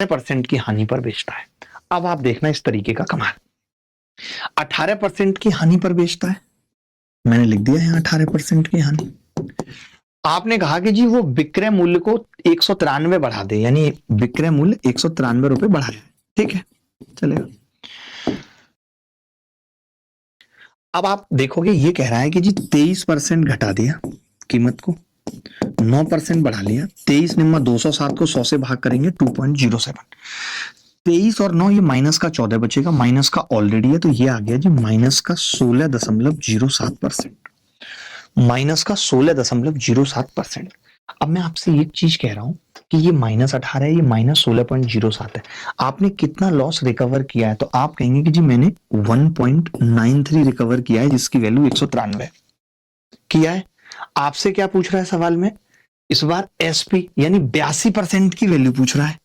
18% की हानि पर बेचता है। अब आप देखना इस तरीके का कमाल, 18% की हानि पर बेचता है, मैंने लिख दिया है 18% की हानि। आपने कहा कि जी वो विक्रय मूल्य को 193 बढ़ा दे, यानी विक्रय मूल्य 193 रुपए बढ़ाया, ठीक है, चलेगा। अब आप देखोगे ये कह रहा है कि जी 23% घटा दिया कीमत को, 9% बढ़ा लिया, 23 निम्मा 207 को 100 से भाग करेंगे 2.07, 23 और 9 ये माइनस का 14 बचेगा, माइनस का ऑलरेडी है तो ये आ गया जी माइनस का 16.07%, माइनस का 16.07%। अब मैं आपसे एक चीज कह रहा हूं कि ये -18 है, ये -16.07 है, आपने कितना लॉस रिकवर किया है? तो आप कहेंगे कि जी मैंने 1.93 रिकवर किया है, जिसकी वैल्यू 193 किया है। आपसे क्या पूछ रहा है सवाल में? इस बार एसपी यानी 82% की वैल्यू पूछ रहा है।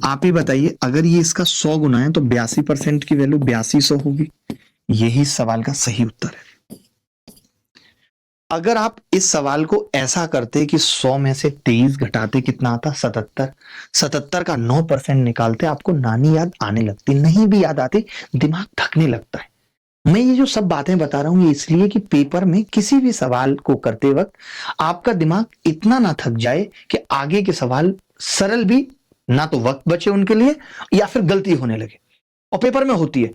आप ही बताइए, अगर ये इसका 100 गुना है तो 82% की वैल्यू 8200 होगी। यही सवाल का सही उत्तर है। अगर आप इस सवाल को ऐसा करते कि 100 में से 23 घटाते कितना आता? 77, 77 का 9% निकालते, आपको नानी याद आने लगती, नहीं भी याद आती, दिमाग थकने लगता है। मैं ये जो सब बातें बता रहा हूं ये इसलिए कि पेपर में किसी भी सवाल को करते वक्त आपका दिमाग इतना ना थक जाए कि आगे के सवाल सरल भी ना तो वक्त बचे उनके लिए या फिर गलती होने लगे, और पेपर में होती है।